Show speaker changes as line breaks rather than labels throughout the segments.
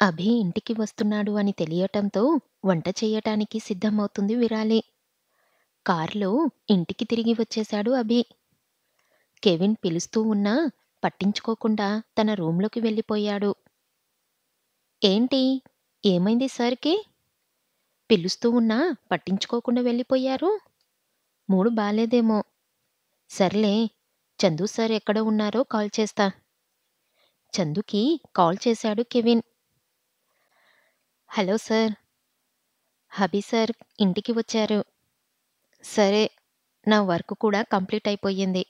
అభి ఇంటికి వస్తున్నాడు అని తెలియటంతో వంట చెయ్యటానికి సిద్ధమవుతుంది విరాలి. కారులో ఇంటికి తిరిగి వచ్చేశాడు అభి. కెవిన్ పిలుస్తూ ఉన్నా పట్టించుకోకుండా తన రూంలోకి వెళ్ళిపోయాడు. ఏంటి? ఏమైంది సార్‌కి? పిలుస్తూ ఉన్నా పట్టించుకోకుండా వెళ్ళిపోయారు? మూడ్ బాలేదేమో. సర్లే, చందు సార్ ఎక్కడ ఉన్నారో కాల్ చేస్తా. చందుకి కాల్ చేశాడు Kevin. Hello sir. Abhi sir ఇంటికి వచ్చారు. సరే, నా వర్క్ కూడా కంప్లీట్ అయిపోయింది.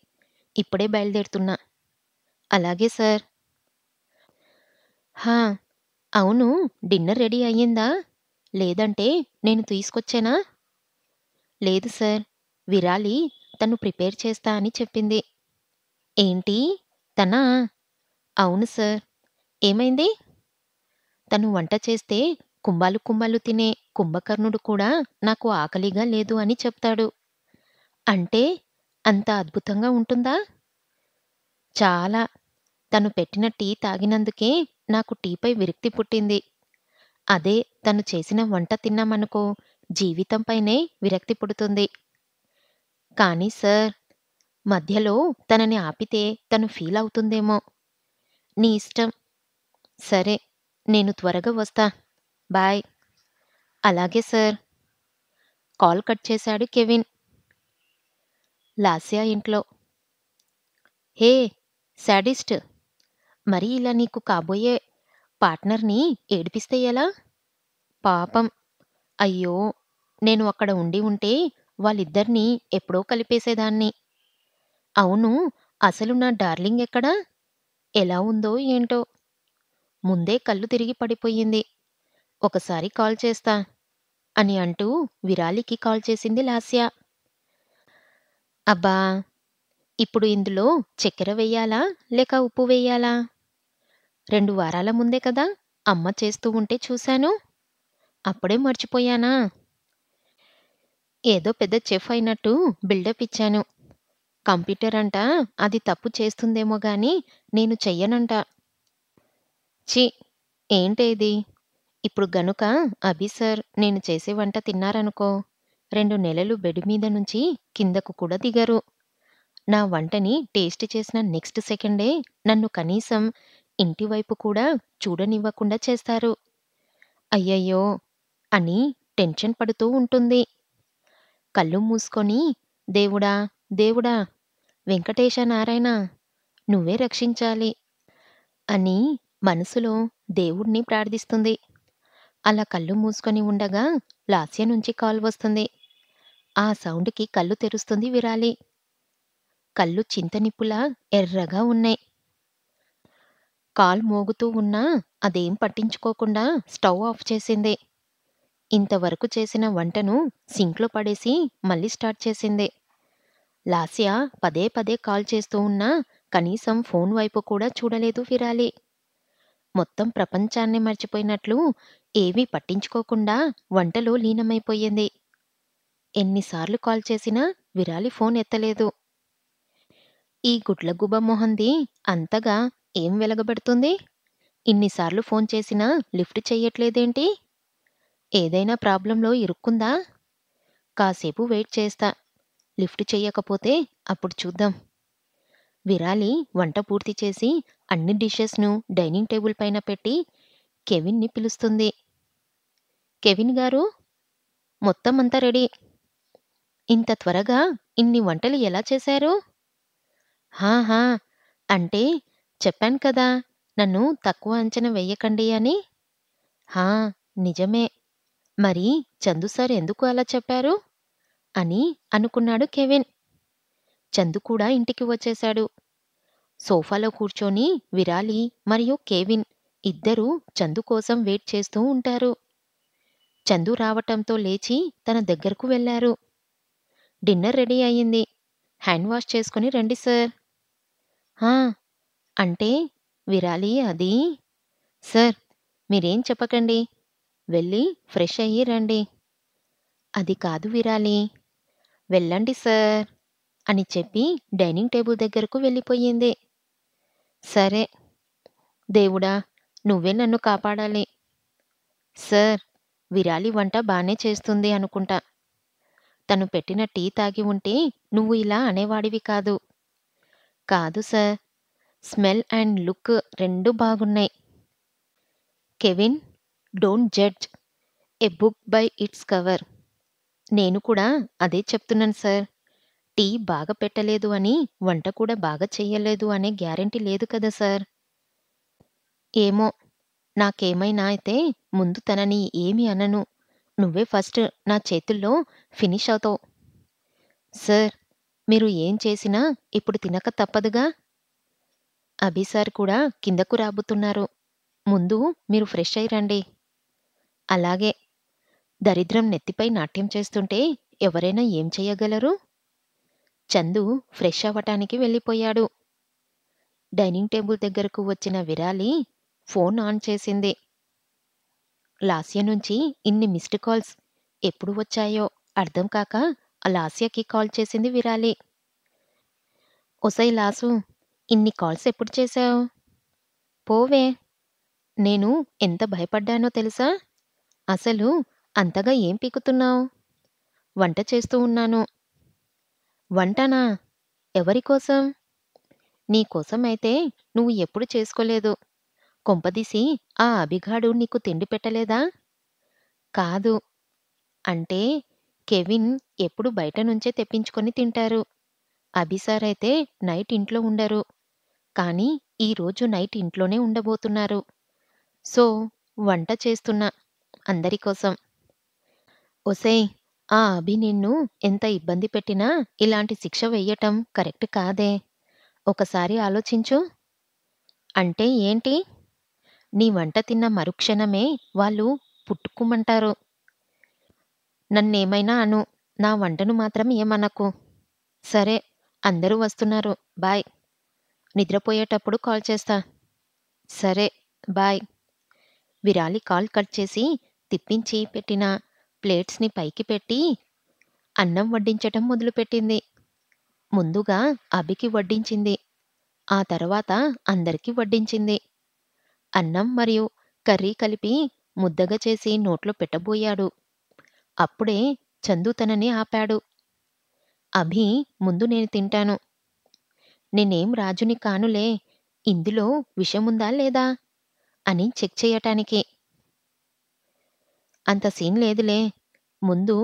ఇప్పుడే బయలుదేరుతున్నా. అలాగే సార్. హా! అవును, డిన్నర్ రెడీ అయ్యిందా? లేదంటే నేను తీసుకొచ్చేనా? లేదు సార్. విరాలి తను ప్రిపేర్ చేస్తా అని చెప్పింది. ఏంటి? తనా? అవును సార్. ఏమైంది? తను వంట చేస్తే కుంభాలు కుంభాలు తినే కుంభకర్ణుడు కూడా నాకు ఆకలిగా లేదు అని చెప్తాడు. అంటే అంత అద్భుతంగా ఉంటుందా? చాలా. తను పెట్టిన టీ తాగినందుకే నాకు టీపై విరక్తి పుట్టింది. అదే తను చేసిన వంట తిన్నామనుకో జీవితంపైనే విరక్తి పుడుతుంది. కానీ సార్, మధ్యలో తనని ఆపితే తను ఫీల్ అవుతుందేమో. నీ ఇష్టం. సరే, నేను త్వరగా వస్తా. బాయ్. అలాగే సార్. కాల్ కట్ చేశాడు కెవిన్. లాస్య ఇంట్లో. హే శాడిస్ట్! మరి ఇలా నీకు కాబోయే పార్ట్నర్‌ని ఏడిపిస్తే ఎలా? పాపం. అయ్యో! నేను అక్కడ ఉండి ఉంటే వాళ్ళిద్దరినీ ఎప్పుడో కలిపేసేదాన్ని. అవును, అసలు నా డార్లింగ్ ఎక్కడ? ఎలా ఉందో ఏంటో? ముందే కళ్ళు తిరిగి పడిపోయింది. ఒకసారి కాల్ చేస్తా అని అంటూ విరాలికి కాల్ చేసింది లాస్య. అబ్బా! ఇప్పుడు ఇందులో చక్కెర వెయ్యాలా? లేక ఉప్పు వెయ్యాలా? 2 వారాల ముందే కదా అమ్మ చేస్తూ ఉంటే చూశాను. అప్పుడే మర్చిపోయానా? ఏదో పెద్ద చెఫ్ అయినట్టు బిల్డప్ ఇచ్చాను. కంప్యూటర్ అంట అది తప్పు చేస్తుందేమో గాని నేను చెయ్యనంట. ఛీ! ఏంటే ఇది? ఇప్పుడు గనుక అభి సార్ నేను చేసే వంట తిన్నారనుకో, 2 నెలలు బెడ్ మీద నుంచి కిందకు కూడా దిగరు. నా వంటని టేస్ట్ చేసిన నెక్స్ట్ సెకండే నన్ను కనీసం ఇంటి వైపు కూడా చూడనివ్వకుండా చేస్తారు. అయ్యయ్యో! అని టెన్షన్ పడుతూ ఉంటుంది. కళ్ళు మూసుకొని దేవుడా! దేవుడా! వెంకటేశ నారాయణ! నువ్వే రక్షించాలి అని మనసులో దేవుడిని ప్రార్థిస్తుంది. అలా కళ్ళు మూసుకొని ఉండగా లాస్య నుంచి కాల్ వస్తుంది. ఆ సౌండ్‌కి కళ్ళు తెరుస్తుంది విరాలి. కళ్ళు చింతనిప్పులా ఎర్రగా ఉన్నాయి. కాల్ మోగుతూ ఉన్నా అదేం పట్టించుకోకుండా స్టవ్ ఆఫ్ చేసింది. ఇంతవరకు చేసిన వంటను సింక్‌లో పడేసి మళ్ళీ స్టార్ట్ చేసింది. లాస్య పదే పదే కాల్ చేస్తూ ఉన్నా కనీసం ఫోన్ వైపు కూడా చూడలేదు విరాలి. మొత్తం ప్రపంచాన్నే మర్చిపోయినట్లు ఏవీ పట్టించుకోకుండా వంటలో లీనమైపోయింది. ఎన్నిసార్లు కాల్ చేసినా విరాలి ఫోన్ ఎత్తలేదు. ఈ గుడ్లగూబ మొహంది అంతగా ఏం వెలగబెడుతుంది? ఇన్నిసార్లు ఫోన్ చేసినా లిఫ్ట్ చెయ్యట్లేదేంటి? ఏదైనా ప్రాబ్లంలో ఇరుక్కుందా? కాసేపు వెయిట్ చేస్తా. లిఫ్ట్ చెయ్యకపోతే అప్పుడు చూద్దాం. విరాలి వంట పూర్తి చేసి అన్ని డిషెస్‌ను డైనింగ్ టేబుల్ పైన పెట్టి కెవిన్‌ని పిలుస్తుంది. కెవిన్ గారూ! మొత్తం అంతా రెడీ. ఇంత త్వరగా ఇన్ని వంటలు ఎలా చేశారు? హా! హా! అంటే చెప్పాను కదా నన్ను తక్కువ అంచనా వెయ్యకండి అని. హా! నిజమే. మరి చందు సార్ ఎందుకు అలా చెప్పారు? అని అనుకున్నాడు కెవిన్. చందు కూడా ఇంటికి వచ్చేశాడు. సోఫాలో కూర్చొని విరాలి మరియు కెవిన్ ఇద్దరూ చందు కోసం వెయిట్ చేస్తూ ఉంటారు. చందు రావటంతో లేచి తన దగ్గరకు వెళ్లారు. డిన్నర్ రెడీ అయింది. హ్యాండ్ వాష్ చేసుకుని రండి సార్. హా! అంటే విరాలి అది. సార్, మీరేం చెప్పకండి. వెళ్ళి ఫ్రెష్ అయ్యి రండి. అది కాదు విరాలి. వెళ్ళండి సార్ అని చెప్పి డైనింగ్ టేబుల్ దగ్గరకు వెళ్ళిపోయింది. సరే, దేవుడా! నువ్వే నన్ను కాపాడాలి. సార్, విరాలి వంట బానే చేస్తుంది అనుకుంటా. తను పెట్టిన టీ తాగి ఉంటే నువ్వు ఇలా అనేవాడివి కాదు. కాదు సార్, స్మెల్ అండ్ లుక్ రెండూ బాగున్నాయి. Kevin, don't judge a book by its cover. నేను కూడా అదే చెప్తున్నాను సార్. టీ బాగా పెట్టలేదు అని వంట కూడా బాగా చెయ్యలేదు అనే గ్యారంటీ లేదు కదా సార్. ఏమో, నాకేమైనా అయితే ముందు తనని ఏమీ అనను. నువ్వే ఫస్ట్ నా చేతుల్లో ఫినిష్ అవుతావు. సార్, మీరు ఏం చేసినా ఇప్పుడు తినక తప్పదుగా. అభి సార్ కూడా కిందకు రాబోతున్నారు. ముందు మీరు ఫ్రెష్ అయి రండి. అలాగే. దరిద్రం నెత్తిపై నాట్యం చేస్తుంటే ఎవరైనా ఏం చెయ్యగలరు? చందు ఫ్రెష్ అవ్వటానికి వెళ్ళిపోయాడు. డైనింగ్ టేబుల్ దగ్గరకు వచ్చిన విరాలి ఫోన్ ఆన్ చేసింది. లాస్య నుంచి ఇన్ని మిస్డ్ కాల్స్ ఎప్పుడు వచ్చాయో అర్థం కాక లాస్యకి కాల్ చేసింది విరాలి. ఒసై లాసు, ఇన్ని కాల్స్ ఎప్పుడు చేశావు? పోవే, నేను ఎంత భయపడ్డానో తెలుసా? అసలు అంతగా ఏం పీకుతున్నావు? వంట చేస్తూ ఉన్నాను. వంటనా? ఎవరికోసం? నీకోసం అయితే నువ్వు ఎప్పుడు చేసుకోలేదు. కొంపదీసి ఆ అభిగాడు నీకు తిండి పెట్టలేదా? కాదు. అంటే కెవిన్ ఎప్పుడు బయట నుంచే తెప్పించుకొని తింటారు. అభిసార్ అయితే నైట్ ఇంట్లో ఉండరు. కానీ ఈరోజు నైట్ ఇంట్లోనే ఉండబోతున్నారు. సో, వంట చేస్తున్నా అందరికోసం. ఒసేయ్, ఆ అభి నిన్ను ఎంత ఇబ్బంది పెట్టినా ఇలాంటి శిక్ష వెయ్యటం కరెక్ట్ కాదే. ఒకసారి ఆలోచించు. అంటే ఏంటి? నీ వంట తిన్న మరుక్షణమే వాళ్ళు పుట్టుకుమంటారు. నన్నేమైనా అను, నా వంటను మాత్రం ఏమనకు. సరే, అందరూ వస్తున్నారు. బాయ్. నిద్రపోయేటప్పుడు కాల్ చేస్తా. సరే, బాయ్. విరాలి కాల్ కట్ చేసి తిప్పించి పెట్టిన ప్లేట్స్ని పైకి పెట్టి అన్నం వడ్డించటం మొదలుపెట్టింది. ముందుగా అభికి వడ్డించింది. ఆ తర్వాత అందరికీ వడ్డించింది. అన్నం మరియు కర్రీ కలిపి ముద్దగా చేసి నోట్లో పెట్టబోయాడు. అప్పుడే చందు తనని ఆపాడు. అభి, ముందు నేను తింటాను. నేనేం రాజుని కానులే, ఇందులో విషముందా లేదా అని చెక్ చెయ్యటానికి. అంత సీన్ లేదులే, ముందు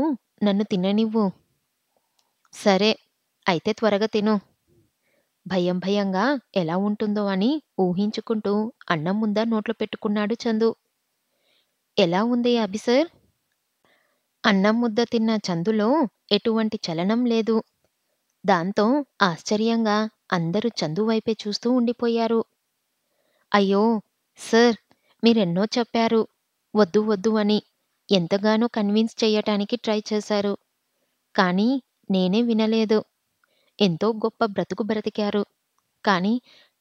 నన్ను తిననివ్వు. సరే, అయితే త్వరగా తిను. భయం భయంగా ఎలా ఉంటుందో అని ఊహించుకుంటూ అన్నం ముద్ద నోట్లో పెట్టుకున్నాడు చందు. ఎలా ఉంది అభిసర్? అన్నం ముద్ద తిన్న చందులో ఎటువంటి చలనం లేదు. దాంతో ఆశ్చర్యంగా అందరూ చందు వైపే చూస్తూ ఉండిపోయారు. అయ్యో సార్, మీరెన్నో చెప్పారు వద్దు వద్దు అని, ఎంతగానో కన్విన్స్ చెయ్యటానికి ట్రై చేశారు. కానీ నేనే వినలేదు. ఎంతో గొప్ప బ్రతుకు బ్రతికారు. కానీ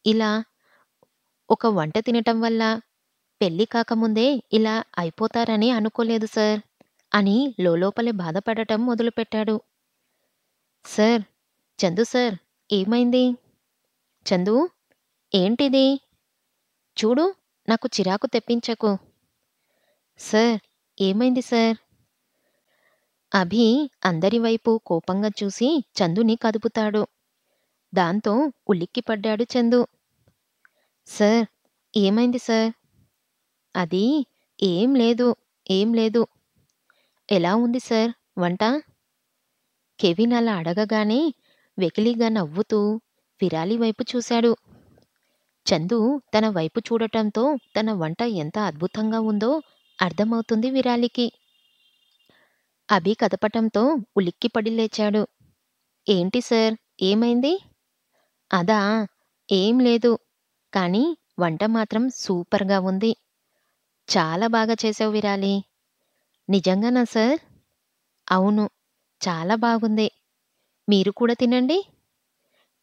ఇలా ఒక వంట తినటం వల్ల పెళ్లి కాకముందే ఇలా అయిపోతారని అనుకోలేదు సార్ అని లోలోపలే బాధపడటం మొదలుపెట్టాడు. సార్, చందు సార్, ఏమైంది? చందు, ఏంటిది? చూడు, నాకు చిరాకు తెప్పించకు. సార్, ఏమైంది సార్? అభి అందరి వైపు కోపంగా చూసి చందుని కదుపుతాడు. దాంతో ఉలిక్కిపడ్డాడు చందు. సార్, ఏమైంది సార్? అది ఏం లేదు, ఏం లేదు. ఎలా ఉంది సార్ వంట? కెవిన్ అలా అడగగానే వెకిలిగా నవ్వుతూ విరాలి వైపు చూశాడు. చందు తన వైపు చూడటంతో తన వంట ఎంత అద్భుతంగా ఉందో అర్థమవుతుంది విరాలికి. అభి కదపటంతో ఉలిక్కిపడి లేచాడు. ఏంటి సార్, ఏమైంది? అదా, ఏం లేదు. కానీ వంట మాత్రం సూపర్గా ఉంది. చాలా బాగా చేసావు విరాలి. నిజంగానా సార్? అవును, చాలా బాగుంది. మీరు కూడా తినండి.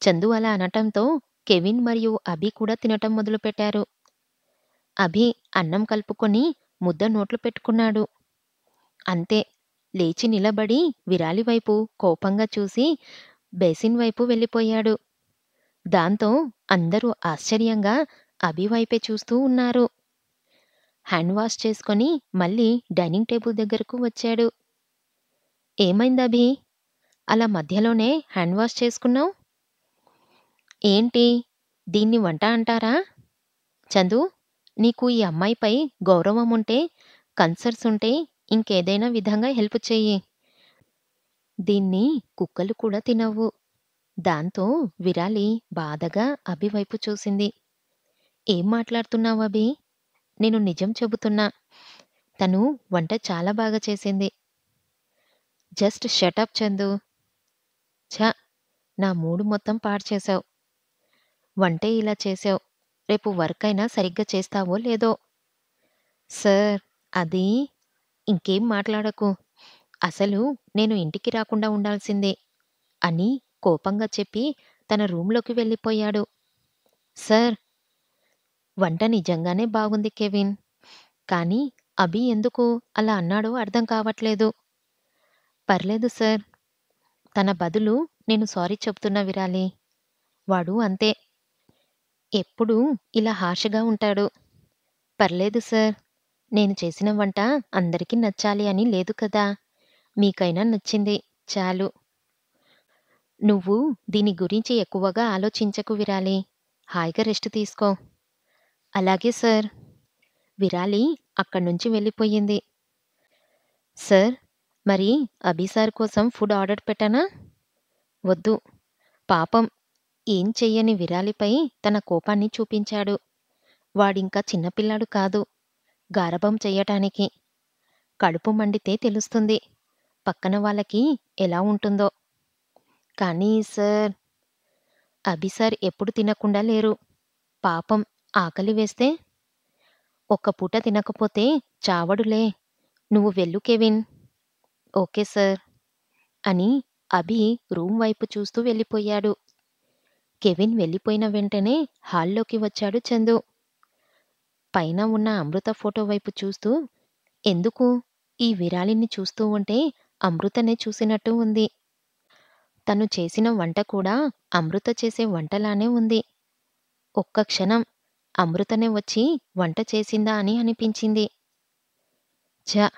చందు అలా అనటంతో కెవిన్ మరియు అభి కూడా తినటం మొదలుపెట్టారు. అభి అన్నం కలుపుకొని ముద్ద నోట్లో పెట్టుకున్నాడు. అంతే, లేచి నిలబడి విరాలి వైపు కోపంగా చూసి బేసిన్ వైపు వెళ్ళిపోయాడు. దాంతో అందరూ ఆశ్చర్యంగా అభి వైపే చూస్తూ ఉన్నారు. హ్యాండ్ వాష్ చేసుకొని మళ్ళీ డైనింగ్ టేబుల్ దగ్గరకు వచ్చాడు. "ఏమైందభి? అలా మధ్యలోనే హ్యాండ్ వాష్ చేసుకున్నావు? ఏంటి? దీన్ని వంట అంటారా? చందు, నీకు ఈ అమ్మాయిపై గౌరవం ఉంటే, కన్సర్న్స్ ఉంటే ఇంకేదైనా విధంగా హెల్ప్ చెయ్యి. దీన్ని కుక్కలు కూడా తినవు." దాంతో విరాలి బాధగా అభి వైపు చూసింది. "ఏం మాట్లాడుతున్నావభి? నేను నిజం చెబుతున్నా. తను వంట చాలా బాగా చేసింది." "Just shut up Chandu." ఛ! నా మూడ్ మొత్తం పాడు చేశావు. వంటే ఇలా చేశావు. రేపు వర్క్ అయినా సరిగ్గా చేస్తావో లేదో. సార్, అది ఇంకేం మాట్లాడకు. అసలు నేను ఇంటికి రాకుండా ఉండాల్సిందే అని కోపంగా చెప్పి తన రూంలోకి వెళ్ళిపోయాడు. సార్, వంట నిజంగానే బాగుంది కెవిన్. కానీ అభి ఎందుకు అలా అన్నాడో అర్థం కావట్లేదు. పర్లేదు సార్. తన బదులు నేను సారీ చెప్తున్నా విరాలి. వాడు అంతే. ఎప్పుడూ ఇలా హార్ష్‌గా ఉంటాడు. పర్లేదు సార్. నేను చేసిన వంట అందరికీ నచ్చాలి అని లేదు కదా! మీకైనా నచ్చింది చాలు. నువ్వు దీని గురించి ఎక్కువగా ఆలోచించకు విరాలి. హాయిగా రెస్ట్ తీసుకో. అలాగే సార్. విరాలి అక్కడ్నుంచి వెళ్ళిపోయింది. సార్, మరి అభి సార్ కోసం ఫుడ్ ఆర్డర్ పెట్టనా? వద్దు. పాపం ఏం చెయ్యని విరాలిపై తన కోపాన్ని చూపించాడు. వాడింకా చిన్నపిల్లాడు కాదు గారాబం చెయ్యటానికి. కడుపు మండితే తెలుస్తుంది పక్కన వాళ్ళకి ఎలా ఉంటుందో. కానీ సార్, అభి సార్ ఎప్పుడు తినకుండా లేరు. పాపం ఆకలి వేస్తే? ఒక్క పూట తినకపోతే చావడులే. నువ్వు వెళ్ళు కెవిన్. ఓకే సార్ అని అభి రూమ్ వైపు చూస్తూ వెళ్ళిపోయాడు. కెవిన్ వెళ్ళిపోయిన వెంటనే హాల్లోకి వచ్చాడు చందు. పైన ఉన్న అమృత ఫోటో వైపు చూస్తూ, ఎందుకు ఈ విరాలిని చూస్తూ ఉంటే అమృతనే చూసినట్టు ఉంది. తను చేసిన వంట కూడా అమృత చేసే వంటలానే ఉంది. ఒక్క క్షణం అమృతనే వచ్చి వంట చేసిందా అని అనిపించింది. ఛ!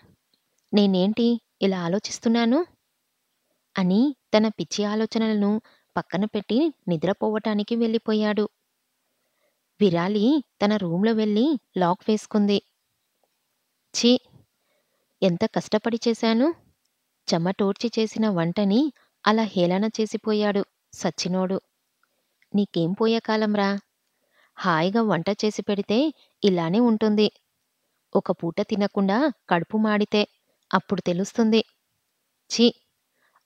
నేనేంటి ఇలా ఆలోచిస్తున్నాను? అని తన పిచ్చి ఆలోచనలను పక్కన పెట్టి నిద్రపోవటానికి వెళ్ళిపోయాడు. విరాలి తన రూంలో వెళ్ళి లాక్ వేసుకుంది. ఛీ! ఎంత కష్టపడి చేశాను. చెమటోడ్చి చేసిన వంటని అలా హేళన చేసిపోయాడు సచ్చినోడు. నీకేం పోయే కాలంరా. హాయిగా వంట చేసి పెడితే ఇలానే ఉంటుంది. ఒక పూట తినకుండా కడుపు మాడితే అప్పుడు తెలుస్తుంది. ఛీ!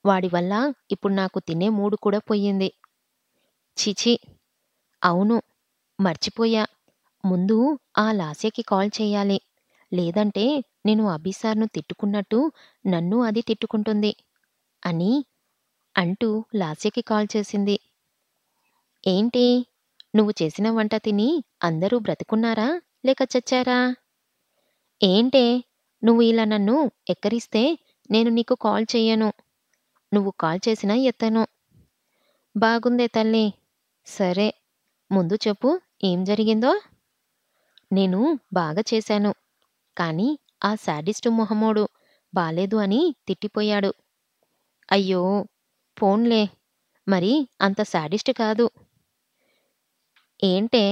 వాడి వల్ల ఇప్పుడు నాకు తినే మూడు కూడా పోయింది. ఛీఛీ! అవును, మర్చిపోయా. ముందు ఆ లాస్యకి కాల్ చెయ్యాలి. లేదంటే నేను అభి సార్‌ను తిట్టుకున్నట్టు నన్నూ అది తిట్టుకుంటుంది అని అంటూ లాస్యకి కాల్ చేసింది. ఏంటి? నువ్వు చేసిన వంట తిని అందరూ బ్రతికున్నారా? లేక చచ్చారా? ఏంటే? నువ్వు ఇలా నన్ను ఎక్కరిస్తే నేను నీకు కాల్ చెయ్యను. నువ్వు కాల్ చేసినా ఎత్తను. బాగుందే తల్లి. సరే, ముందు చెప్పు ఏం జరిగిందో? నేను బాగా చేశాను. కానీ ఆ శాడిస్టు మొహమోడు బాలేదు అని తిట్టిపోయాడు. అయ్యో! పోన్లే. మరి అంత శాడిస్ట్ కాదు. ఏంటే?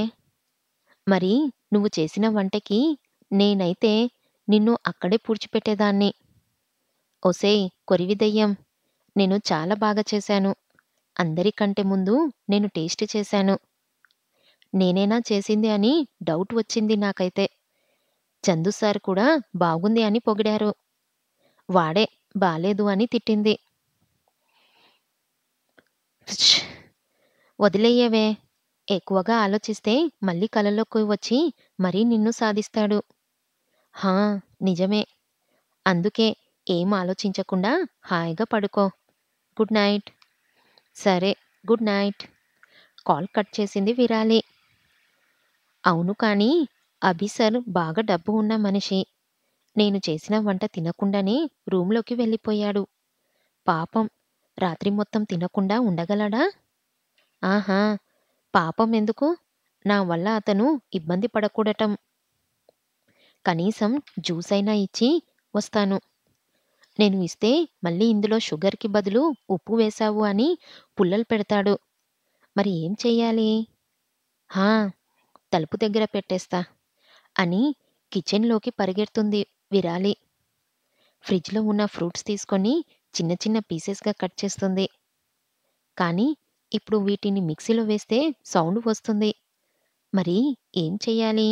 మరి నువ్వు చేసిన వంటకి నేనైతే నిన్ను అక్కడే పూడ్చిపెట్టేదాన్ని. ఒసేయ్ కొరివి దెయ్యం! నేను చాలా బాగా చేశాను. అందరికంటే ముందు నేను టేస్ట్ చేశాను. నేనేనా చేసింది అని డౌట్ వచ్చింది నాకైతే. చందు సార్ కూడా బాగుంది అని పొగిడారు. వాడే బాలేదు అని తిట్టింది. ప్చ్! వదిలెయ్యవే. ఎక్కువగా ఆలోచిస్తే మళ్ళీ కలలోకి వచ్చి మరీ నిన్ను సాధిస్తాడు. హా! నిజమే. అందుకే ఏం ఆలోచించకుండా హాయిగా పడుకో. Good night. సరే, గుడ్ నైట్. కాల్ కట్ చేసింది విరాలి. అవును కానీ అభి సార్ బాగా డబ్బు ఉన్న మనిషి. నేను చేసిన వంట తినకుండానే రూంలోకి వెళ్ళిపోయాడు. పాపం రాత్రి మొత్తం తినకుండా ఉండగలడా? ఆహా! పాపం ఎందుకు? నా వల్ల అతను ఇబ్బంది పడకూడటం. కనీసం జ్యూస్ అయినా ఇచ్చి వస్తాను. నేను ఇస్తే మళ్ళీ ఇందులో షుగర్‌కి బదులు ఉప్పు వేశావు అని పుల్లలు పెడతాడు. మరి ఏం చెయ్యాలి? హా! తలుపు దగ్గర పెట్టేస్తా అని కిచెన్‌లోకి పరిగెడుతుంది విరాలి. ఫ్రిడ్జ్‌లో ఉన్న ఫ్రూట్స్ తీసుకొని చిన్న చిన్న పీసెస్‌గా కట్ చేస్తుంది. కానీ ఇప్పుడు వీటిని మిక్సీలో వేస్తే సౌండ్ వస్తుంది. మరి ఏం చెయ్యాలి?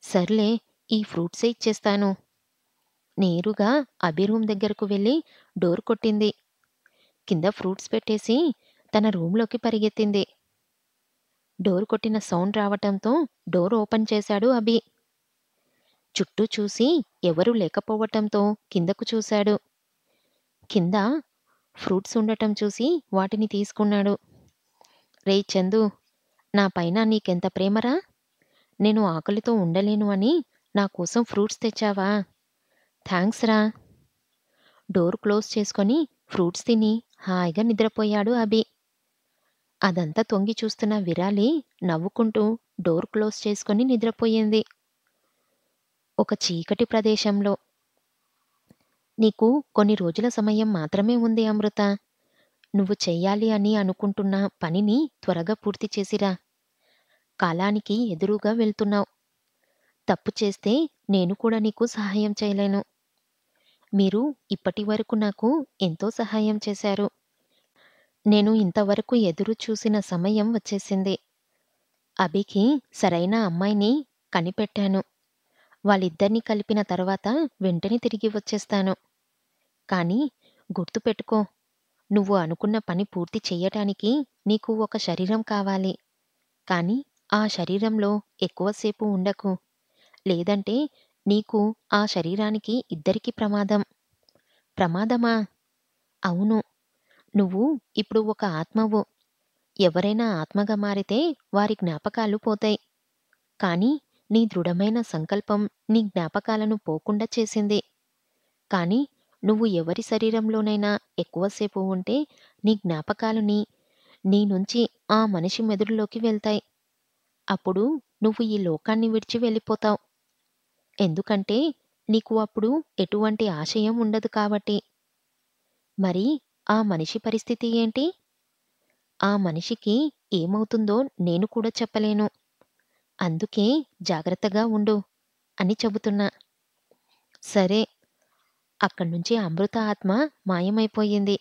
సర్లే ఈ ఫ్రూట్సే ఇచ్చేస్తాను. నేరుగా అభి రూమ్ దగ్గరకు వెళ్లి డోర్ కొట్టింది. కింద ఫ్రూట్స్ పెట్టేసి తన రూమ్‌లోకి పరిగెత్తింది. డోర్ కొట్టిన సౌండ్ రావటంతో డోర్ ఓపెన్ చేశాడు అభి. చుట్టూ చూసి ఎవరూ లేకపోవటంతో కిందకు చూశాడు. కింద ఫ్రూట్స్ ఉండటం చూసి వాటిని తీసుకున్నాడు. రేయ్ చందు! నా పైన నీకెంత ప్రేమరా? నేను ఆకలితో ఉండలేను అని నా కోసం ఫ్రూట్స్ తెచ్చావా? థాంక్స్ రా! డోర్ క్లోజ్ చేసుకొని ఫ్రూట్స్ తిని హాయిగా నిద్రపోయాడు అభి. అదంతా తొంగి చూస్తున్న విరాలి నవ్వుకుంటూ డోర్ క్లోజ్ చేసుకొని నిద్రపోయింది. ఒక చీకటి ప్రదేశంలో. నీకు కొన్ని రోజుల సమయం మాత్రమే ఉంది అమృత. నువ్వు చెయ్యాలి అని అనుకుంటున్న పనిని త్వరగా పూర్తి చేసిరా. కాలానికి ఎదురుగా వెళ్తున్నావు. తప్పు చేస్తే నేను కూడా నీకు సహాయం చేయలేను. మీరు ఇప్పటివరకు నాకు ఎంతో సహాయం చేశారు. నేను ఇంతవరకు ఎదురు చూసిన సమయం వచ్చేసింది. అభికి సరైన అమ్మాయిని కనిపెట్టాను. వాళ్ళిద్దరినీ కలిపిన తర్వాత వెంటనే తిరిగి వచ్చేస్తాను. కానీ గుర్తుపెట్టుకో, నువ్వు అనుకున్న పని పూర్తి చెయ్యటానికి నీకు ఒక శరీరం కావాలి. కానీ ఆ శరీరంలో ఎక్కువసేపు ఉండకు. లేదంటే నీకు ఆ శరీరానికి ఇద్దరికీ ప్రమాదం. ప్రమాదమా? అవును. నువ్వు ఇప్పుడు ఒక ఆత్మవు. ఎవరైనా ఆత్మగా మారితే వారి జ్ఞాపకాలు పోతాయి. కానీ నీ దృఢమైన సంకల్పం నీ జ్ఞాపకాలను పోకుండా చేసింది. కానీ నువ్వు ఎవరి శరీరంలోనైనా ఎక్కువసేపు ఉంటే నీ జ్ఞాపకాలు నీ నుంచి ఆ మనిషి మెదడులోకి వెళ్తాయి. అప్పుడు నువ్వు ఈ లోకాన్ని విడిచి వెళ్ళిపోతావు. ఎందుకంటే నీకు అప్పుడు ఎటువంటి ఆశయం ఉండదు కాబట్టి. మరి ఆ మనిషి పరిస్థితి ఏంటి? ఆ మనిషికి ఏమవుతుందో నేను కూడా చెప్పలేను. అందుకే జాగ్రత్తగా ఉండు అని చెబుతున్నా. సరే. అక్కడ్నుంచి అమృత ఆత్మ మాయమైపోయింది.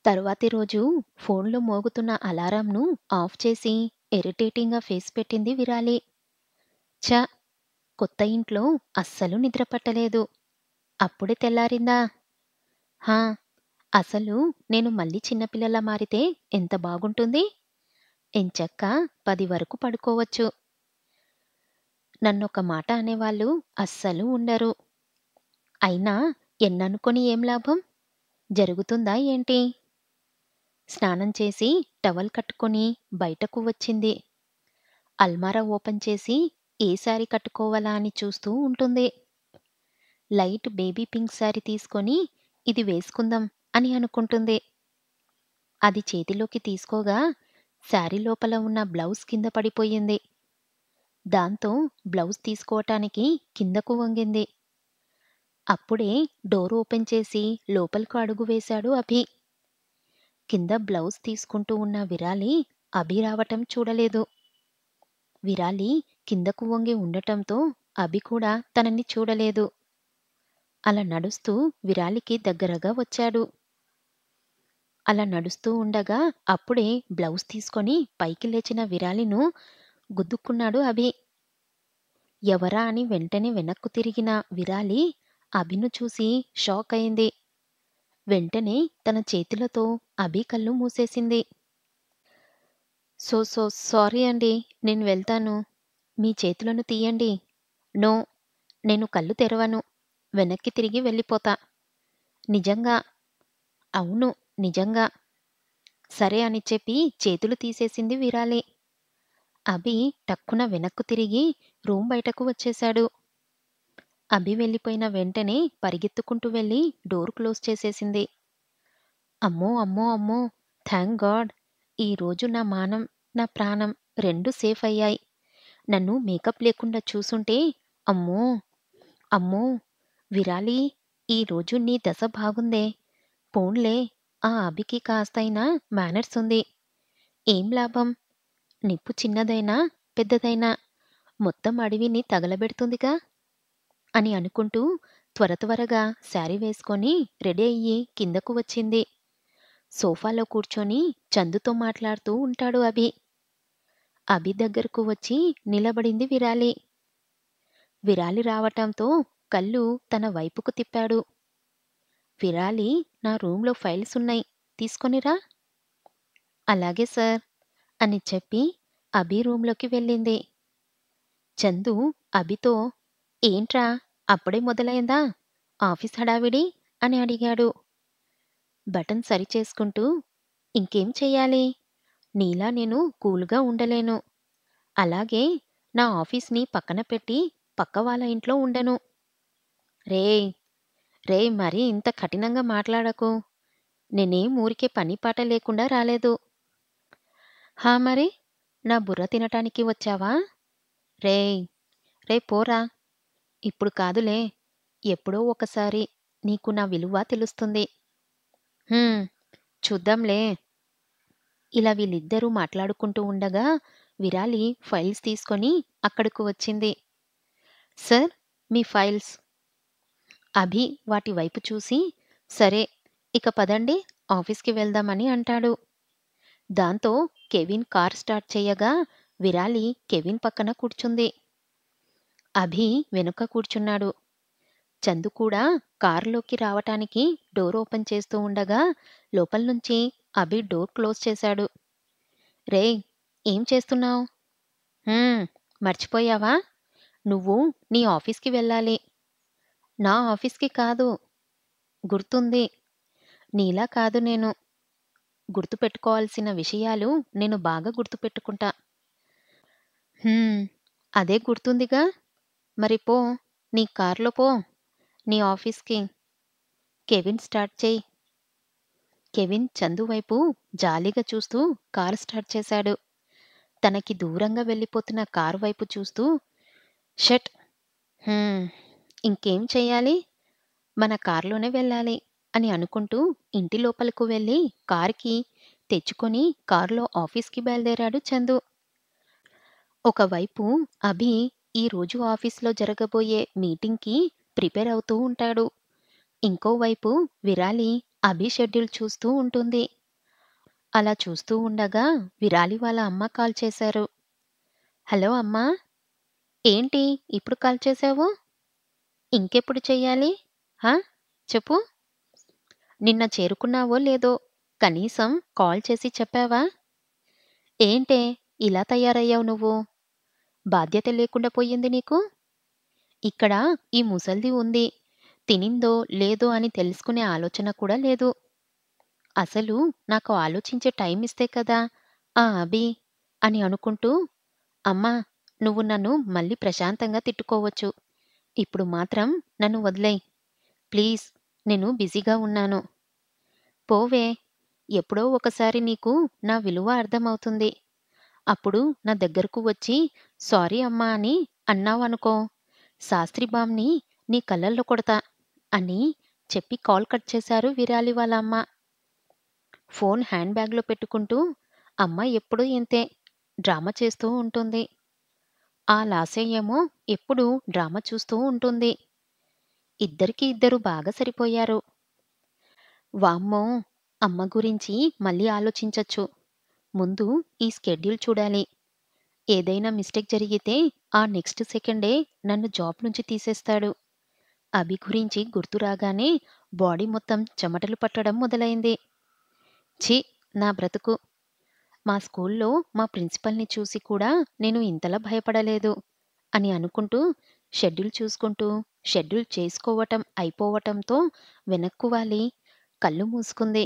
తరువాతి రోజు ఫోన్‌లో మోగుతున్న అలారంను ఆఫ్ చేసి ఇరిటేటింగ్‌గా ఫేస్ పెట్టింది విరాలి. ఛ! కొత్త ఇంట్లో అస్సలు నిద్ర పట్టలేదు. అప్పుడే తెల్లారిందా? హా! అసలు నేను మళ్ళీ చిన్నపిల్లలా మారితే ఎంత బాగుంటుంది? ఎంచక్కా 10 వరకు పడుకోవచ్చు. నన్నొక మాట అనేవాళ్ళు అస్సలు ఉండరు. అయినా ఎన్ననుకొని ఏం లాభం? జరుగుతుందా ఏంటి? స్నానం చేసి టవల్ కట్టుకొని బయటకు వచ్చింది. అల్మారా ఓపెన్ చేసి ఏ శారీ కట్టుకోవాలా అని చూస్తూ ఉంటుంది. లైట్ బేబీ పింక్ శారీ తీసుకొని ఇది వేసుకుందాం అని అనుకుంటుంది. అది చేతిలోకి తీసుకోగా శారీ లోపల ఉన్న బ్లౌజ్ కింద పడిపోయింది. దాంతో బ్లౌజ్ తీసుకోవటానికి కిందకు వంగింది. అప్పుడే డోర్ ఓపెన్ చేసి లోపలకు అడుగు వేశాడు అభి. కింద బ్లౌజ్ తీసుకుంటూ ఉన్న విరాలి అభి రావటం చూడలేదు. విరాలి కిందకు వంగి ఉండటంతో అభి కూడా తనని చూడలేదు. అలా నడుస్తూ విరాలికి దగ్గరగా వచ్చాడు. అలా నడుస్తూ ఉండగా అప్పుడే బ్లౌజ్ తీసుకొని పైకి లేచిన విరాలిను గుద్దుకున్నాడు అభి. ఎవరా అని వెంటనే వెనక్కు తిరిగిన విరాలి అభిను చూసి షాక్ అయింది. వెంటనే తన చేతులతో అభి కళ్ళు మూసేసింది. సారీ అండి. నేను వెళ్తాను. మీ చేతులను తీయండి. నో. నేను కళ్ళు తెరవను. వెనక్కి తిరిగి వెళ్ళిపోతా. నిజంగా. అవును. నిజంగా. సరే అని చెప్పి చేతులు తీసేసింది విరాలి. అభి టక్కున వెనక్కు తిరిగి రూమ్ బయటకు వచ్చేశాడు. అభి వెళ్ళిపోయిన వెంటనే పరిగెత్తుకుంటూ వెళ్ళి డోర్ క్లోజ్ చేసేసింది. అమ్మో! అమ్మో! అమ్మో! Thank God! ఈరోజు నా మానం, నా ప్రాణం 2 సేఫ్ అయ్యాయి. నన్ను మేకప్ లేకుండా చూసుంటే అమ్మో! అమ్మో! విరాలి, ఈరోజు నీ దశ బాగుందే. పోన్లే, ఆ అభికి కాస్తైనా మేనర్స్ ఉంది. ఏం లాభం? నిప్పు చిన్నదైనా, పెద్దదైనా మొత్తం అడవిని తగలబెడుతుందిగా అని అనుకుంటూ త్వరగా శారీ వేసుకొని రెడీ అయ్యి కిందకు వచ్చింది. సోఫాలో కూర్చొని చందుతో మాట్లాడుతూ ఉంటాడు అభి. అభి దగ్గరకు వచ్చి నిలబడింది విరాలి. విరాలి రావటంతో కళ్ళు తన వైపుకు తిప్పాడు. విరాలి, నా రూంలో ఫైల్స్ ఉన్నాయి, తీసుకొనిరా. అలాగే సార్ అని చెప్పి అభి రూంలోకి వెళ్ళింది. చందు అభితో, ఏంట్రా, అప్పుడే మొదలైందా ఆఫీస్ హడావిడి అని అడిగాడు. బటన్ సరిచేసుకుంటూ, ఇంకేం చెయ్యాలి, నీలా నేను కూల్గా ఉండలేను. అలాగే నా ఆఫీస్ని పక్కన పెట్టి పక్క వాళ్ళ ఇంట్లో ఉండను. రేయ్, రేయ్, మరీ ఇంత కఠినంగా మాట్లాడకు. నేనేం ఊరికే పని పాట లేకుండా రాలేదు. హా మరి, నా బుర్ర తినటానికి వచ్చావా? రేయ్, రే పోరా. ఇప్పుడు కాదులే, ఎప్పుడో ఒకసారి నీకు నా విలువ తెలుస్తుంది. "హుం, చూద్దాంలే." ఇలా వీళ్ళిద్దరూ మాట్లాడుకుంటూ ఉండగా విరాలి ఫైల్స్ తీసుకొని అక్కడకు వచ్చింది. సార్, మీ ఫైల్స్. అభి వాటి వైపు చూసి, సరే, ఇక పదండి, ఆఫీస్కి వెళ్దామని అంటాడు. దాంతో కెవిన్ కార్ స్టార్ట్ చేయగా విరాలి కెవిన్ పక్కన కూర్చుంది. అభి వెనుక కూర్చున్నాడు. చందు కూడా కారులోకి రావటానికి డోర్ ఓపెన్ చేస్తూ ఉండగా లోపల్నుంచి అభి డోర్ క్లోజ్ చేశాడు. రేయ్, ఏం చేస్తున్నావు? మర్చిపోయావా? నువ్వు నీ ఆఫీస్కి వెళ్ళాలి. నా ఆఫీస్కి కాదు. గుర్తుంది. నీలా కాదు నేను. గుర్తుపెట్టుకోవాల్సిన విషయాలు నేను బాగా గుర్తుపెట్టుకుంటా. హ్మ్, అదే గుర్తుందిగా. మరి పో, నీ కార్లో పో, నీ ఆఫీస్కి. కెవిన్ స్టార్ట్ చెయ్యి. కెవిన్ చందు వైపు జాలిగా చూస్తూ కారు స్టార్ట్ చేశాడు. తనకి దూరంగా వెళ్ళిపోతున్న కారు వైపు చూస్తూ, షట్. హ్మ్, ఇంకేం చెయ్యాలి, మన కారులోనే వెళ్ళాలి అని అనుకుంటూ ఇంటి లోపలకు వెళ్ళి కారుకి తెచ్చుకొని కారులో ఆఫీస్కి బయలుదేరాడు చందు. ఒకవైపు అభి ఈరోజు ఆఫీస్లో జరగబోయే మీటింగ్కి ప్రిపేర్ అవుతూ ఉంటాడు. ఇంకోవైపు విరాలి అభి షెడ్యూల్ చూస్తూ ఉంటుంది. అలా చూస్తూ ఉండగా విరాలి వాళ్ళ అమ్మ కాల్ చేశారు. హలో అమ్మా, ఏంటి ఇప్పుడు కాల్ చేశావు? ఇంకెప్పుడు చెయ్యాలి? హా, చెప్పు. నిన్న చేరుకున్నావో లేదో కనీసం కాల్ చేసి చెప్పావా? ఏంటే ఇలా తయారయ్యావు నువ్వు? బాధ్యత లేకుండా పోయింది నీకు. ఇక్కడ ఈ ముసల్ది ఉంది, తినిందో లేదో అని తెలుసుకునే ఆలోచన కూడా లేదు. అసలు నాకు ఆలోచించే టైం ఇస్తే కదా ఆ అభి అని అనుకుంటూ, అమ్మా, నువ్వు నన్ను మళ్ళీ ప్రశాంతంగా తిట్టుకోవచ్చు. ఇప్పుడు మాత్రం నన్ను వదిలేయ్ ప్లీజ్, నేను బిజీగా ఉన్నాను. పోవే, ఎప్పుడో ఒకసారి నీకు నా విలువ అర్థమవుతుంది. అప్పుడు నా దగ్గరకు వచ్చి సారీ అమ్మా అని అన్నావనుకో, శాస్త్రి బామ్ని నీ కళ్ళల్లో కొడతా అని చెప్పి కాల్ కట్ చేశారు విరాలి వాళ్ళ అమ్మ. ఫోన్ హ్యాండ్ బ్యాగ్లో పెట్టుకుంటూ, అమ్మ ఎప్పుడూ ఇంతే, డ్రామా చేస్తూ ఉంటుంది. ఆ లాస్య ఏమో ఎప్పుడూ డ్రామా చూస్తూ ఉంటుంది. ఇద్దరికి ఇద్దరు బాగా సరిపోయారు. వామ్మో! అమ్మ గురించి మళ్ళీ ఆలోచించొచ్చు. ముందు ఈ స్కెడ్యూల్ చూడాలి. ఏదైనా మిస్టేక్ జరిగితే ఆ నెక్స్ట్ సెకండే నన్ను జాబ్ నుంచి తీసేస్తాడు. అభి గురించి గుర్తు రాగానే బాడీ మొత్తం చెమటలు పట్టడం మొదలైంది. ఛీ, నా బ్రతుకు. మా స్కూల్లో మా ప్రిన్సిపల్ని చూసి కూడా నేను ఇంతలా భయపడలేదు అని అనుకుంటూ షెడ్యూల్ చూసుకుంటూ షెడ్యూల్ చేసుకోవటం అయిపోవటంతో వెనక్కు వాలి కళ్ళు మూసుకుంది.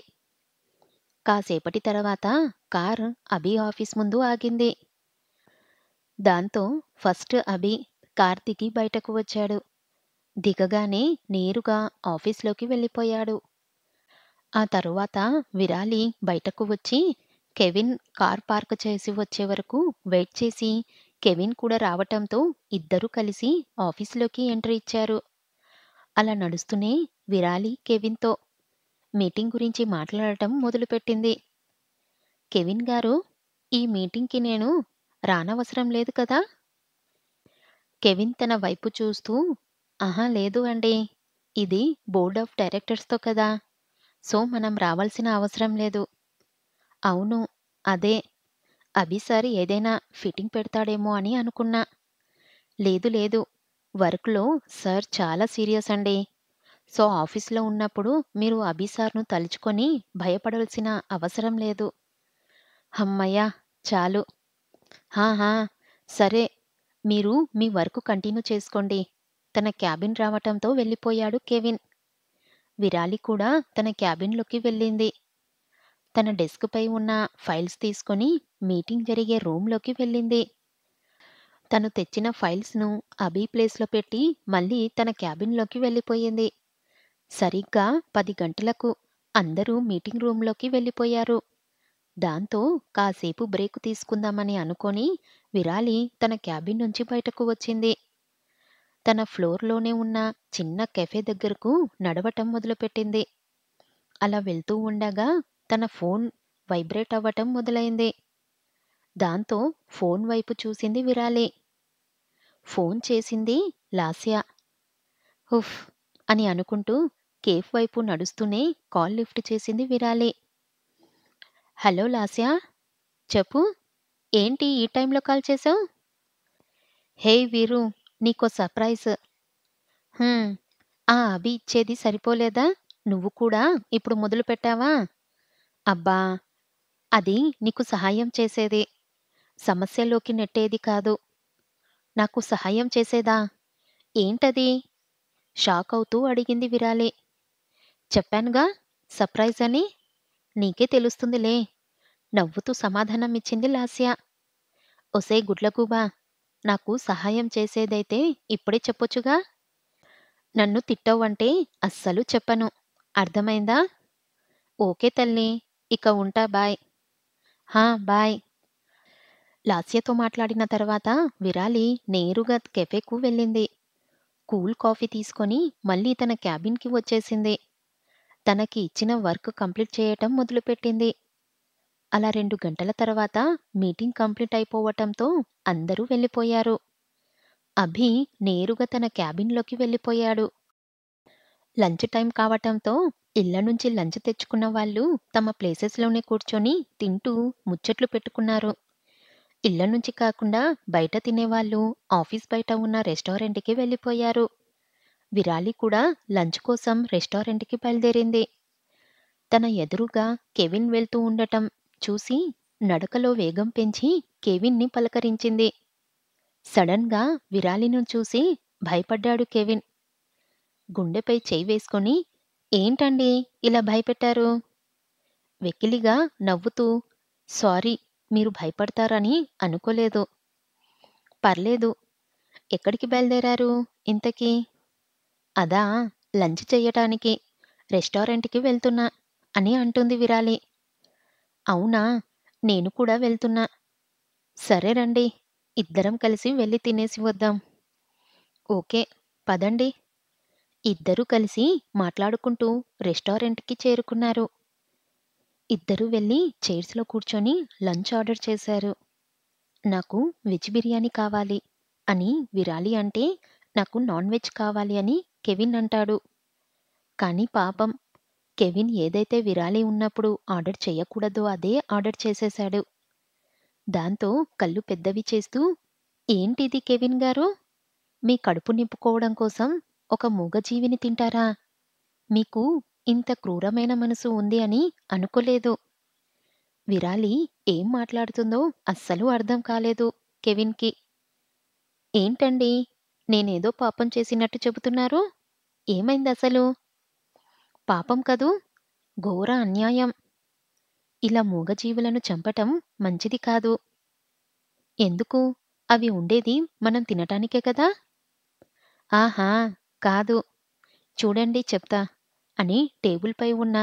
కాసేపటి తర్వాత కారు అభి ఆఫీస్ ముందు ఆగింది. దాంతో ఫస్ట్ అభి కార్ దిగి బయటకు వచ్చాడు. దిగగానే నేరుగా ఆఫీస్లోకి వెళ్ళిపోయాడు. ఆ తరువాత విరాలి బయటకు వచ్చి కెవిన్ కార్ పార్క్ చేసి వచ్చే వరకు వెయిట్ చేసి కెవిన్ కూడా రావటంతో ఇద్దరూ కలిసి ఆఫీసులోకి ఎంట్రీ ఇచ్చారు. అలా నడుస్తూనే విరాలి కెవిన్‌తో మీటింగ్ గురించి మాట్లాడటం మొదలుపెట్టింది. కెవిన్ గారు, ఈ మీటింగ్‌కి నేను రానవసరం లేదు కదా? కెవిన్ తన వైపు చూస్తూ, ఆహా లేదు అండి. ఇది బోర్డ్ ఆఫ్ డైరెక్టర్స్‌తో కదా! సో, మనం రావాల్సిన అవసరం లేదు. అవును. అదే. అభి సార్ ఏదైనా ఫిట్టింగ్ పెడతాడేమో అని అనుకున్నా. లేదు లేదు. వర్క్‌లో సార్ చాలా సీరియస్ అండి. సో, ఆఫీస్‌లో ఉన్నప్పుడు మీరు అభి సార్‌ను తలుచుకొని భయపడాల్సిన అవసరం లేదు. హమ్మయ్య! చాలు. హా! హా! సరే. మీరు మీ వర్క్ కంటిన్యూ చేసుకోండి. తన క్యాబిన్ రావటంతో వెళ్ళిపోయాడు కెవిన్. విరాలి కూడా తన క్యాబిన్‌లోకి వెళ్ళింది. తన డెస్క్‌పై ఉన్న ఫైల్స్ తీసుకొని మీటింగ్ జరిగే రూమ్‌లోకి వెళ్ళింది. తను తెచ్చిన ఫైల్స్‌ను అభి ప్లేస్‌లో పెట్టి మళ్ళీ తన క్యాబిన్‌లోకి వెళ్ళిపోయింది. సరిగ్గా 10 గంటలకు అందరూ మీటింగ్ రూమ్‌లోకి వెళ్ళిపోయారు. దాంతో కాసేపు బ్రేక్ తీసుకుందామని అనుకొని విరాలి తన క్యాబిన్ నుంచి బయటకు వచ్చింది. తన ఫ్లోర్‌లోనే ఉన్న చిన్న కెఫే దగ్గరకు నడవటం మొదలుపెట్టింది. అలా వెళ్తూ ఉండగా తన ఫోన్ వైబ్రేట్ అవ్వటం మొదలైంది. దాంతో ఫోన్ వైపు చూసింది విరాలి. ఫోన్ చేసింది లాస్య. హుఫ్! అని అనుకుంటూ కేఫ్ వైపు నడుస్తూనే కాల్ లిఫ్ట్ చేసింది విరాలి. హలో లాస్య, చెప్పు. ఏంటి ఈ టైంలో కాల్ చేశావు? హేయ్ వీరు, నీకో సర్ప్రైజ్. హ్మ్. ఆ అభి ఇచ్చేది సరిపోలేదా? నువ్వు కూడా ఇప్పుడు మొదలుపెట్టావా? అబ్బా! అది నీకు సహాయం చేసేది. సమస్యలోకి నెట్టేది కాదు. నాకు సహాయం చేసేదా? ఏంటది? షాకవుతూ అడిగింది విరాలి. చెప్పానుగా సర్ప్రైజ్ అని. నీకే తెలుస్తుందిలే. నవ్వుతూ సమాధానమిచ్చింది లాస్య. ఒసేయ్ గుడ్లగూబా! నాకు సహాయం చేసేదైతే ఇప్పుడే చెప్పొచ్చుగా? నన్ను తిట్టావంటే అస్సలు చెప్పను. అర్థమైందా? ఓకే తల్లీ. ఇక ఉంటా బాయ్. హా! బాయ్. లాస్యతో మాట్లాడిన తర్వాత విరాలి నేరుగా కెఫేకు వెళ్ళింది. కూల్ కాఫీ తీసుకొని మళ్ళీ తన క్యాబిన్‌కి వచ్చేసింది. తనకి ఇచ్చిన వర్క్ కంప్లీట్ చేయటం మొదలుపెట్టింది. అలా 2 గంటల తర్వాత మీటింగ్ కంప్లీట్ అయిపోవటంతో అందరూ వెళ్ళిపోయారు. అభి నేరుగా తన క్యాబిన్‌లోకి వెళ్ళిపోయాడు. లంచ్ టైం కావటంతో ఇళ్ల నుంచి లంచ్ తెచ్చుకున్న వాళ్ళు తమ ప్లేసెస్‌లోనే కూర్చొని తింటూ ముచ్చట్లు పెట్టుకున్నారు. ఇళ్ల నుంచి కాకుండా బయట తినేవాళ్ళు ఆఫీస్ బయట ఉన్న రెస్టారెంట్‌కి వెళ్ళిపోయారు. విరాలి కూడా లంచ్ కోసం రెస్టారెంట్‌కి బయలుదేరింది. తన ఎదురుగా కెవిన్ వెళ్తూ ఉండటం చూసి నడకలో వేగం పెంచి కెవిన్‌ని పలకరించింది. సడన్‌గా విరాలిని చూసి భయపడ్డాడు కెవిన్. గుండెపై చెయ్యి వేసుకొని, ఏంటండీ ఇలా భయపెట్టారు? వెకిలిగా నవ్వుతూ, సారీ, మీరు భయపడతారని అనుకోలేదు. పర్లేదు. ఎక్కడికి బయలుదేరారు ఇంతకీ? అదా! లంచ్ చెయ్యటానికి రెస్టారెంట్‌కి వెళ్తున్నా అని అంటుంది విరాలి. అవునా! నేను కూడా వెళ్తున్నా. సరే రండి. ఇద్దరం కలిసి వెళ్లి తినేసి వద్దాం. ఓకే. పదండి. ఇద్దరూ కలిసి మాట్లాడుకుంటూ రెస్టారెంట్‌కి చేరుకున్నారు. ఇద్దరూ వెళ్లి చైర్స్‌లో కూర్చొని లంచ్ ఆర్డర్ చేశారు. నాకు వెజ్ బిర్యానీ కావాలి అని విరాలి అంటే, నాకు నాన్ వెజ్ కావాలి అని కెవిన్ అంటాడు. కానీ పాపం కెవిన్ ఏదైతే విరాలి ఉన్నప్పుడు ఆర్డర్ చేయకూడదో అదే ఆర్డర్ చేసేశాడు. దాంతో కళ్ళు పెద్దవి చేస్తూ, ఏంటిది కెవిన్ గారు? మీ కడుపు నింపుకోవడం కోసం ఒక మూగజీవిని తింటారా? మీకు ఇంత క్రూరమైన మనసు ఉంది అని అనుకోలేదు. విరాలి ఏం మాట్లాడుతుందో అస్సలు అర్థం కాలేదు కెవిన్‌కి. ఏంటండీ? నేనేదో పాపం చేసినట్టు చెబుతున్నారు? ఏమైందసలు? పాపం కదూ! ఘోర అన్యాయం. ఇలా మూగజీవులను చంపటం మంచిది కాదు. ఎందుకు? అవి ఉండేది మనం తినటానికే కదా! ఆహా! కాదు. చూడండి చెప్తా అని టేబుల్‌పై ఉన్న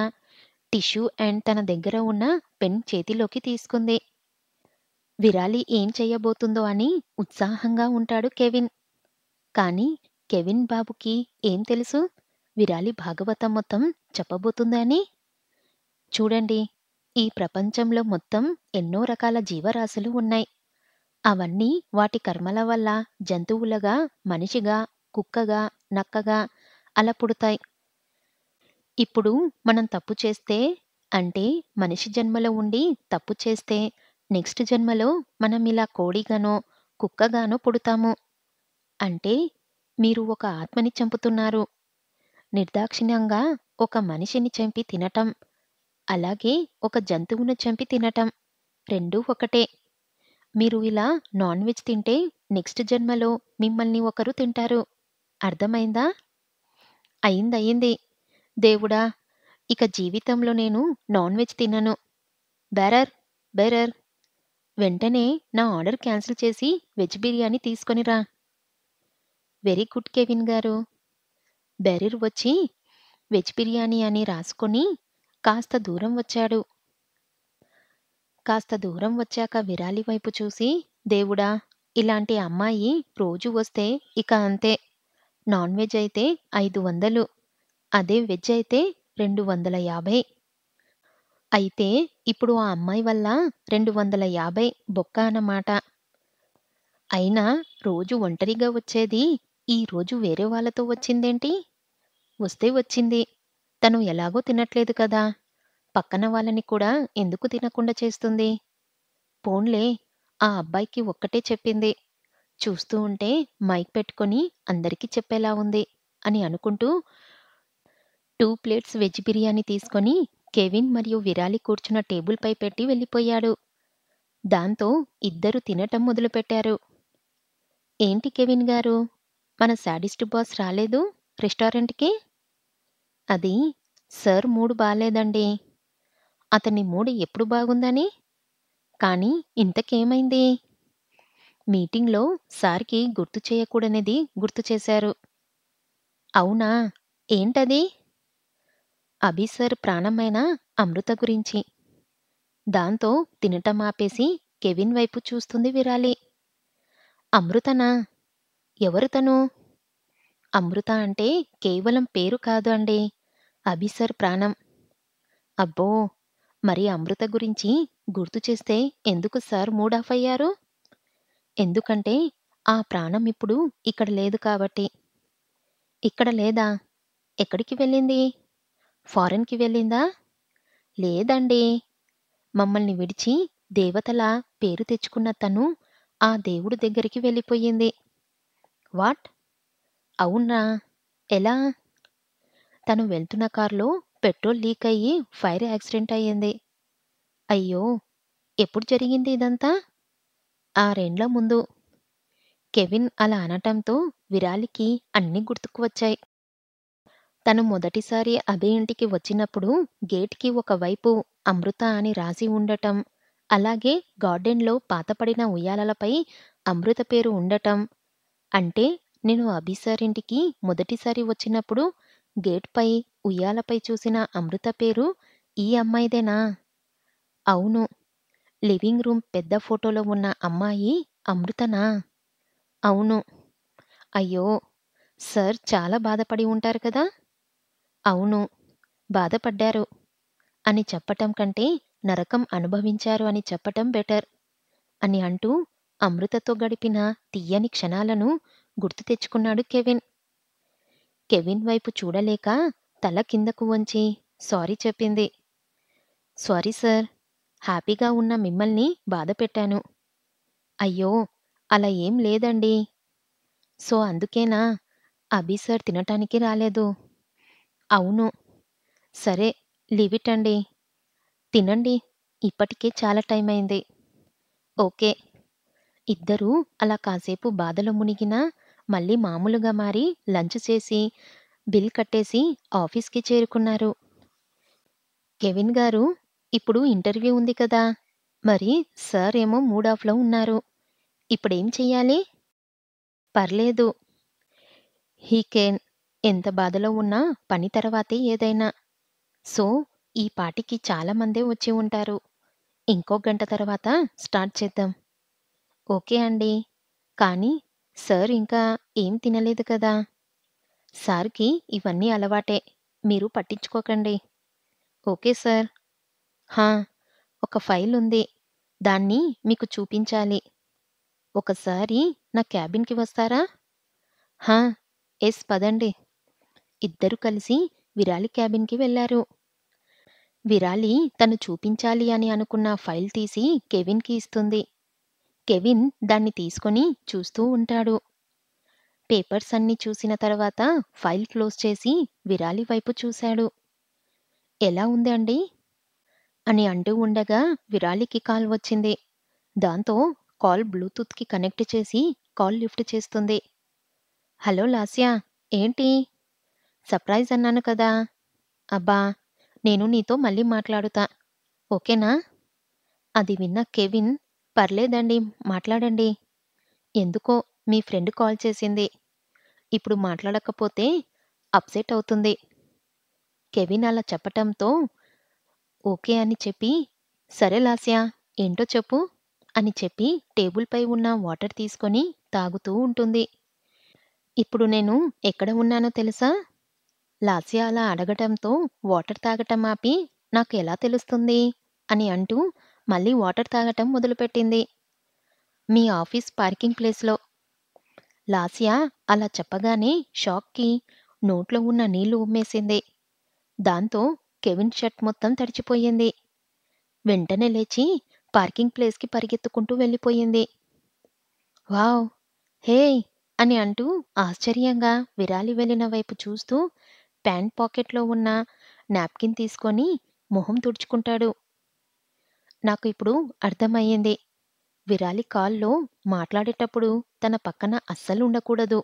టిష్యూ అండ్ తన దగ్గర ఉన్న పెన్ చేతిలోకి తీసుకుంది. విరాలి ఏం చెయ్యబోతుందో అని ఉత్సాహంగా ఉంటాడు కెవిన్. కానీ కెవిన్ బాబుకి ఏం తెలుసు? విరాలి భాగవతం మొత్తం చెప్పబోతుందని? చూడండి, ఈ ప్రపంచంలో మొత్తం ఎన్నో రకాల జీవరాశులు ఉన్నాయి. అవన్నీ వాటి కర్మల వల్ల జంతువులుగా, మనిషిగా, కుక్కగా, నక్కగా అలా పుడతాయి. ఇప్పుడు మనం తప్పు చేస్తే, అంటే మనిషి జన్మలో ఉండి తప్పు చేస్తే, నెక్స్ట్ జన్మలో మనం ఇలా కోడిగానో, కుక్కగానో పుడతాము. అంటే మీరు ఒక ఆత్మని చంపుతున్నారు. నిర్దాక్షిణ్యంగా ఒక మనిషిని చంపి తినటం, అలాగే ఒక జంతువును చంపి తినటం రెండూ ఒకటే. మీరు ఇలా నాన్ వెజ్ తింటే నెక్స్ట్ జన్మలో మిమ్మల్ని ఒకరు తింటారు. అర్థమైందా? అయిందయింది. దేవుడా! ఇక జీవితంలో నేను నాన్ వెజ్ తినను. బేరర్, బేరర్, వెంటనే నా ఆర్డర్ క్యాన్సిల్ చేసి వెజ్ బిర్యానీ తీసుకొని రా. వెరీ గుడ్ కెవిన్ గారు. బెరీర్ వచ్చి వెజ్ బిర్యానీ అని రాసుకొని కాస్త దూరం వచ్చాడు. కాస్త దూరం వచ్చాక విరాలి వైపు చూసి, దేవుడా! ఇలాంటి అమ్మాయి రోజు వస్తే ఇక అంతే. నాన్ వెజ్ అయితే 500, అదే వెజ్ అయితే 250. అయితే ఇప్పుడు ఆ అమ్మాయి వల్ల 250 బొక్క అన్నమాట. అయినా రోజు ఒంటరిగా వచ్చేది ఈ రోజు వేరే వాళ్ళతో వచ్చిందేంటి? వస్తే వచ్చింది. తను ఎలాగో తినట్లేదు కదా! పక్కన వాళ్ళని కూడా ఎందుకు తినకుండా చేస్తుంది? పోన్లే, ఆ అబ్బాయికి ఒక్కటే చెప్పింది. చూస్తూ ఉంటే మైక్ పెట్టుకొని అందరికీ చెప్పేలా ఉంది అని అనుకుంటూ 2 ప్లేట్స్ వెజ్ బిర్యానీ తీసుకొని కెవిన్ మరియు విరాలి కూర్చున్న టేబుల్‌పై పెట్టి వెళ్ళిపోయాడు. దాంతో ఇద్దరూ తినటం మొదలుపెట్టారు. ఏంటి కెవిన్ గారు, మన శాడిస్ట్ బాస్ రాలేదు రెస్టారెంట్‌కి? అది సార్ మూడ్ బాలేదండి. అతని మూడ్ ఎప్పుడు బాగుందని? కానీ ఇంతకేమైంది? మీటింగ్‌లో సార్‌కి గుర్తు చేయకూడనిది గుర్తు చేశారు. అవునా? ఏంటది? అభి సార్ ప్రాణమైన అమృత గురించి. దాంతో తినటం ఆపేసి కెవిన్ వైపు చూస్తుంది విరాలి. అమృతనా? ఎవరు తను? అమృత అంటే కేవలం పేరు కాదు అండి. అభి సార్ ప్రాణం. అబ్బో! మరి అమృత గురించి గుర్తు చేస్తే ఎందుకు సార్ మూడ్ ఆఫ్ అయ్యారు? ఎందుకంటే ఆ ప్రాణం ఇప్పుడు ఇక్కడ లేదు కాబట్టి. ఇక్కడ లేదా? ఎక్కడికి వెళ్ళింది? ఫారెన్‌కి వెళ్ళిందా? లేదండి. మమ్మల్ని విడిచి దేవతలా పేరు తెచ్చుకున్న తను ఆ దేవుడు దగ్గరికి వెళ్ళిపోయింది. వాట్? అవునా? ఎలా? తను వెళ్తున్న కార్‌లో పెట్రోల్ లీక్ అయ్యి ఫైర్ యాక్సిడెంట్ అయ్యింది. అయ్యో! ఎప్పుడు జరిగింది ఇదంతా? 6 ఏండ్ల ముందు. కెవిన్ అలా అనటంతో విరాలికి అన్నీ గుర్తుకు వచ్చాయి. తను మొదటిసారి అభి ఇంటికి వచ్చినప్పుడు గేట్‌కి ఒకవైపు అమృత అని రాసి ఉండటం, అలాగే గార్డెన్‌లో పాతపడిన ఉయ్యాలలపై అమృత పేరు ఉండటం. అంటే నేను అభి సార్ ఇంటికి మొదటిసారి వచ్చినప్పుడు గేట్‌పై ఉయ్యాలపై చూసిన అమృత పేరు ఈ అమ్మాయిదేనా? అవును. లివింగ్ రూమ్ పెద్ద ఫోటోలో ఉన్న అమ్మాయి అమృతనా? అవును. అయ్యో! సార్ చాలా బాధపడి ఉంటారు కదా! అవును. బాధపడ్డారు అని చెప్పటం కంటే నరకం అనుభవించారు అని చెప్పటం బెటర్ అని అంటూ అమృతతో గడిపిన తియ్యని క్షణాలను గుర్తు తెచ్చుకున్నాడు కెవిన్. కెవిన్ వైపు చూడలేక తల కిందకు వంచి సారీ చెప్పింది. Sorry sir. హ్యాపీగా ఉన్న మిమ్మల్ని బాధపెట్టాను. అయ్యో! అలా ఏం లేదండి. సో అందుకేనా అభి సార్ తినటానికి రాలేదు? అవును. సరే, లీవ్ ఇట్ అండి. తినండి. ఇప్పటికే చాలా టైమయింది. ఓకే. ఇద్దరూ అలా కాసేపు బాధలో మునిగినా మళ్ళీ మామూలుగా మారి లంచ్ చేసి, బిల్ కట్టేసి ఆఫీస్‌కి చేరుకున్నారు. కెవిన్ గారు, ఇప్పుడు ఇంటర్వ్యూ ఉంది కదా! మరి సార్ ఏమో మూడ్ ఆఫ్‌లో ఉన్నారు. ఇప్పుడేం చెయ్యాలి? పర్లేదు. He can. ఎంత బాధలో ఉన్నా పని తర్వాతే ఏదైనా. సో, ఈ పాటికి చాలా మందే వచ్చి ఉంటారు. ఇంకో గంట తర్వాత స్టార్ట్ చేద్దాం. ఓకే అండి. కానీ సార్ ఇంకా ఏం తినలేదు కదా! సార్‌కి ఇవన్నీ అలవాటే. మీరు పట్టించుకోకండి. Okay sir. హా! ఒక ఫైలుంది. దాన్ని మీకు చూపించాలి. ఒకసారి నా క్యాబిన్‌కి వస్తారా? హా! పదండి. ఇద్దరూ కలిసి విరాలి క్యాబిన్‌కి వెళ్లారు. విరాలి తను చూపించాలి అని అనుకున్న ఫైల్ తీసి కెవిన్‌కి ఇస్తుంది. కెవిన్ దాన్ని తీసుకొని చూస్తూ ఉంటాడు. పేపర్స్ అన్నీ చూసిన తర్వాత ఫైల్ క్లోజ్ చేసి విరాలి వైపు చూశాడు. ఎలా ఉంది అండి? అని అంటూ ఉండగా విరాలికి కాల్ వచ్చింది. దాంతో కాల్ బ్లూటూత్‌కి కనెక్ట్ చేసి కాల్ లిఫ్ట్ చేస్తుంది. హలో లాస్య, ఏంటి? సర్ప్రైజ్ అన్నాను కదా! అబ్బా! నేను నీతో మళ్ళీ మాట్లాడుతా. ఓకేనా? అది విన్న కెవిన్, పర్లేదండి, మాట్లాడండి. ఎందుకో మీ ఫ్రెండ్ కాల్ చేసింది. ఇప్పుడు మాట్లాడకపోతే అప్సెట్ అవుతుంది. కెవిన్ అలా చెప్పటంతో ఓకే అని చెప్పి, సరే లాస్య, ఏంటో చెప్పు అని చెప్పి టేబుల్‌పై ఉన్న వాటర్ తీసుకొని తాగుతూ ఉంటుంది. ఇప్పుడు నేను ఎక్కడ ఉన్నానో తెలుసా? లాస్య అలా అడగటంతో వాటర్ తాగటం ఆపి, నాకు ఎలా తెలుస్తుంది? అని అంటూ మళ్ళీ వాటర్ తాగటం మొదలుపెట్టింది. మీ ఆఫీస్ పార్కింగ్ ప్లేస్‌లో. లాస్య అలా చెప్పగానే షాక్‌కి నోట్లో ఉన్న నీళ్లు ఉమ్మేసింది. దాంతో కెవిన్ షర్ట్ మొత్తం తడిచిపోయింది. వెంటనే లేచి పార్కింగ్ ప్లేస్‌కి పరిగెత్తుకుంటూ వెళ్ళిపోయింది. వావ్! హేయ్! అని అంటూ ఆశ్చర్యంగా విరాలి వెళ్ళిన వైపు చూస్తూ ప్యాంట్ పాకెట్‌లో ఉన్న నాప్కిన్ తీసుకొని మొహం తుడుచుకుంటాడు. నాకు ఇప్పుడు అర్థమయ్యింది. విరాలి కాల్‌లో మాట్లాడేటప్పుడు తన పక్కన అస్సలు ఉండకూడదు.